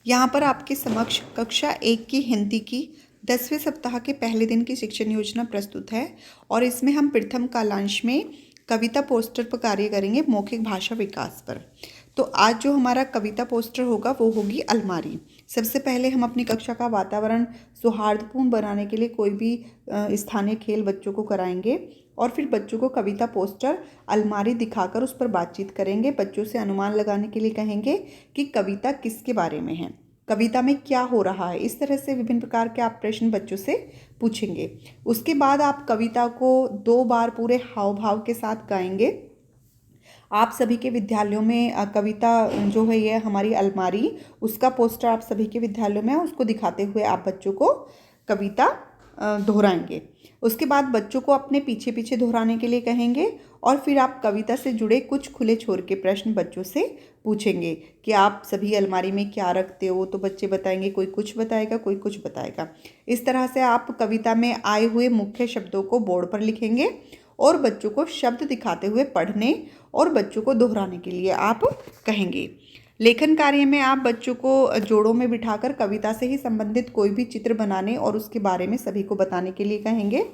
यहाँ पर आपके समक्ष कक्षा 1 की हिंदी की 10वें सप्ताह के पहले दिन की शिक्षण योजना प्रस्तुत है और इसमें हम प्रथम कालांश में कविता पोस्टर पर कार्य करेंगे मौखिक भाषा विकास पर। तो आज जो हमारा कविता पोस्टर होगा वो होगी अलमारी। सबसे पहले हम अपनी कक्षा का वातावरण सौहार्दपूर्ण बनाने के लिए कोई भी स्थानीय खेल बच्चों को कराएंगे और फिर बच्चों को कविता पोस्टर अलमारी दिखाकर उस पर बातचीत करेंगे। बच्चों से अनुमान लगाने के लिए कहेंगे कि कविता किसके बारे में है, कविता में क्या हो रहा है। इस तरह से विभिन्न प्रकार के आप प्रश्न बच्चों से पूछेंगे। उसके बाद आप कविता को 2 बार पूरे हाव भाव के साथ गाएंगे। आप सभी के विद्यालयों में कविता जो है ये हमारी अलमारी, उसका पोस्टर आप सभी के विद्यालयों में है, उसको दिखाते हुए आप बच्चों को कविता दोहराएंगे। उसके बाद बच्चों को अपने पीछे पीछे दोहराने के लिए कहेंगे और फिर आप कविता से जुड़े कुछ खुले छोर के प्रश्न बच्चों से पूछेंगे कि आप सभी अलमारी में क्या रखते हो। तो बच्चे बताएंगे, कोई कुछ बताएगा, कोई कुछ बताएगा। इस तरह से आप कविता में आए हुए मुख्य शब्दों को बोर्ड पर लिखेंगे और बच्चों को शब्द दिखाते हुए पढ़ने और बच्चों को दोहराने के लिए आप कहेंगे। लेखन कार्य में आप बच्चों को जोड़ों में बिठाकर कविता से ही संबंधित कोई भी चित्र बनाने और उसके बारे में सभी को बताने के लिए कहेंगे।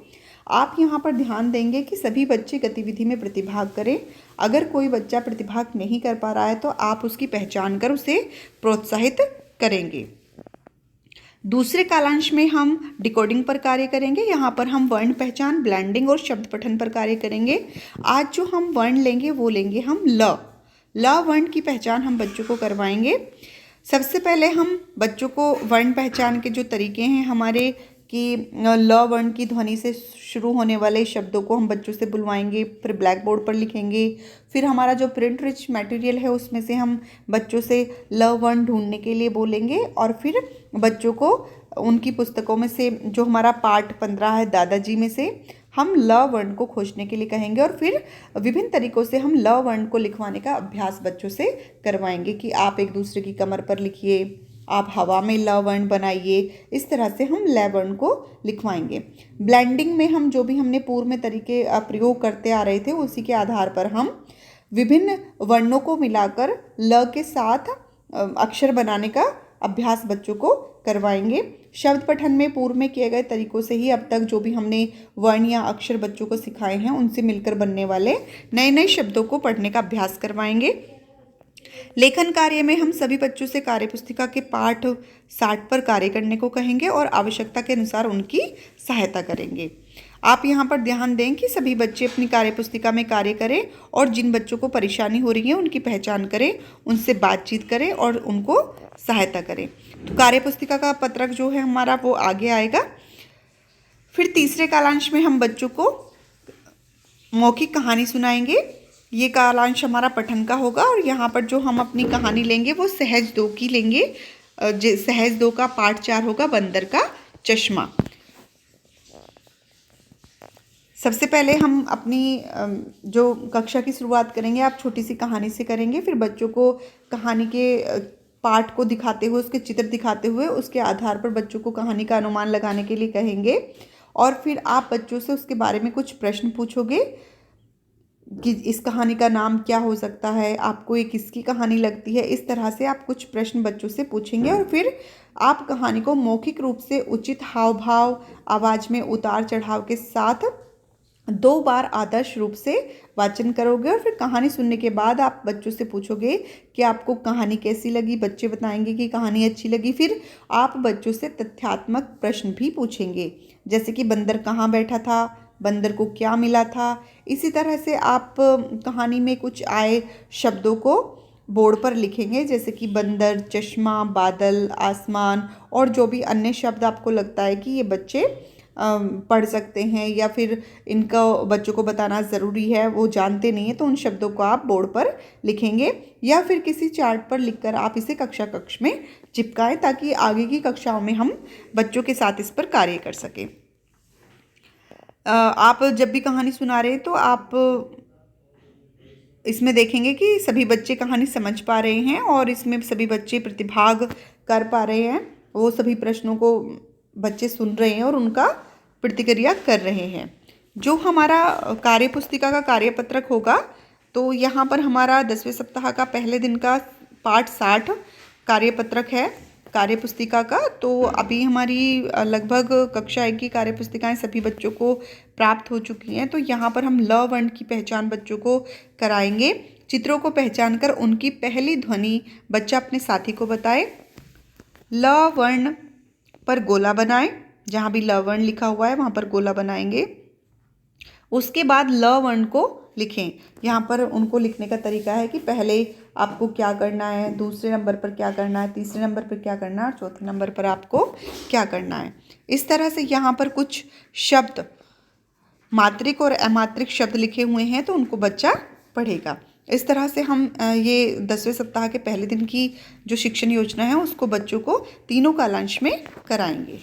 आप यहाँ पर ध्यान देंगे कि सभी बच्चे गतिविधि में प्रतिभाग करें। अगर कोई बच्चा प्रतिभाग नहीं कर पा रहा है तो आप उसकी पहचान कर उसे प्रोत्साहित करेंगे। दूसरे कालांश में हम डिकोडिंग पर कार्य करेंगे। यहाँ पर हम वर्ण पहचान, ब्लेंडिंग और शब्द पठन पर कार्य करेंगे। आज जो हम वर्ण लेंगे वो लेंगे हम ल वर्ण की पहचान हम बच्चों को करवाएंगे। सबसे पहले हम बच्चों को वर्ण पहचान के जो तरीके हैं हमारे कि ल वर्ण की ध्वनि से शुरू होने वाले शब्दों को हम बच्चों से बुलवाएंगे, फिर ब्लैक बोर्ड पर लिखेंगे। फिर हमारा जो प्रिंट रिच मटेरियल है उसमें से हम बच्चों से ल वर्ण ढूंढने के लिए बोलेंगे और फिर बच्चों को उनकी पुस्तकों में से जो हमारा पाठ 15 है दादाजी में से हम ल वर्ण को खोजने के लिए कहेंगे और फिर विभिन्न तरीकों से हम ल वर्ण को लिखवाने का अभ्यास बच्चों से करवाएंगे कि आप एक दूसरे की कमर पर लिखिए, आप हवा में ल वर्ण बनाइए। इस तरह से हम ल वर्ण को लिखवाएंगे। ब्लेंडिंग में हम जो भी हमने पूर्व में तरीके प्रयोग करते आ रहे थे उसी के आधार पर हम विभिन्न वर्णों को मिलाकर ल के साथ अक्षर बनाने का अभ्यास बच्चों को करवाएंगे। शब्द पठन में पूर्व में किए गए तरीकों से ही अब तक जो भी हमने वर्ण या अक्षर बच्चों को सिखाए हैं उनसे मिलकर बनने वाले नए नए शब्दों को पढ़ने का अभ्यास करवाएंगे। लेखन कार्य में हम सभी बच्चों से कार्यपुस्तिका के पाठ 60 पर कार्य करने को कहेंगे और आवश्यकता के अनुसार उनकी सहायता करेंगे। आप यहाँ पर ध्यान दें कि सभी बच्चे अपनी कार्यपुस्तिका में कार्य करें और जिन बच्चों को परेशानी हो रही है उनकी पहचान करें, उनसे बातचीत करें और उनको सहायता करें। तो कार्यपुस्तिका का पत्रक जो है हमारा वो आगे आएगा। फिर तीसरे कालांश में हम बच्चों को मौखिक कहानी सुनाएंगे। ये कालांश हमारा पठन का होगा और यहाँ पर जो हम अपनी कहानी लेंगे वो सहज 2 की लेंगे। सहज 2 का पाठ 4 होगा बंदर का चश्मा। सबसे पहले हम अपनी जो कक्षा की शुरुआत करेंगे आप छोटी सी कहानी से करेंगे। फिर बच्चों को कहानी के पाठ को दिखाते हुए, उसके चित्र दिखाते हुए उसके आधार पर बच्चों को कहानी का अनुमान लगाने के लिए कहेंगे और फिर आप बच्चों से उसके बारे में कुछ प्रश्न पूछोगे कि इस कहानी का नाम क्या हो सकता है, आपको ये किसकी कहानी लगती है। इस तरह से आप कुछ प्रश्न बच्चों से पूछेंगे और फिर आप कहानी को मौखिक रूप से उचित हाव भाव, आवाज़ में उतार चढ़ाव के साथ 2 बार आदर्श रूप से वाचन करोगे और फिर कहानी सुनने के बाद आप बच्चों से पूछोगे कि आपको कहानी कैसी लगी। बच्चे बताएंगे कि कहानी अच्छी लगी। फिर आप बच्चों से तथ्यात्मक प्रश्न भी पूछेंगे, जैसे कि बंदर कहाँ बैठा था, बंदर को क्या मिला था। इसी तरह से आप कहानी में कुछ आए शब्दों को बोर्ड पर लिखेंगे, जैसे कि बंदर, चश्मा, बादल, आसमान और जो भी अन्य शब्द आपको लगता है कि ये बच्चे पढ़ सकते हैं या फिर इनका बच्चों को बताना ज़रूरी है, वो जानते नहीं है, तो उन शब्दों को आप बोर्ड पर लिखेंगे या फिर किसी चार्ट पर लिखकर आप इसे कक्षा कक्ष में चिपकाएं ताकि आगे की कक्षाओं में हम बच्चों के साथ इस पर कार्य कर सकें। आप जब भी कहानी सुना रहे हैं तो आप इसमें देखेंगे कि सभी बच्चे कहानी समझ पा रहे हैं और इसमें सभी बच्चे प्रतिभाग कर पा रहे हैं। वो सभी प्रश्नों को बच्चे सुन रहे हैं और उनका प्रतिक्रिया कर रहे हैं। जो हमारा कार्यपुस्तिका का कार्यपत्रक होगा तो यहाँ पर हमारा 10वें सप्ताह का पहले दिन का पाठ 60 कार्यपत्रक है कार्य पुस्तिका का। तो अभी हमारी लगभग कक्षा 1 की कार्य पुस्तिकाएँ सभी बच्चों को प्राप्त हो चुकी हैं। तो यहाँ पर हम ल वर्ण की पहचान बच्चों को कराएंगे। चित्रों को पहचान कर उनकी पहली ध्वनि बच्चा अपने साथी को बताए। ल वर्ण पर गोला बनाएं, जहाँ भी ल वर्ण लिखा हुआ है वहाँ पर गोला बनाएंगे। उसके बाद ल वर्ण को लिखें। यहाँ पर उनको लिखने का तरीका है कि पहले आपको क्या करना है, दूसरे नंबर पर क्या करना है, तीसरे नंबर पर क्या करना है और चौथे नंबर पर आपको क्या करना है। इस तरह से यहाँ पर कुछ शब्द मात्रिक और अमात्रिक शब्द लिखे हुए हैं, तो उनको बच्चा पढ़ेगा। इस तरह से हम ये 10वें सप्ताह के पहले दिन की जो शिक्षण योजना है उसको बच्चों को तीनों कालांश में कराएंगे।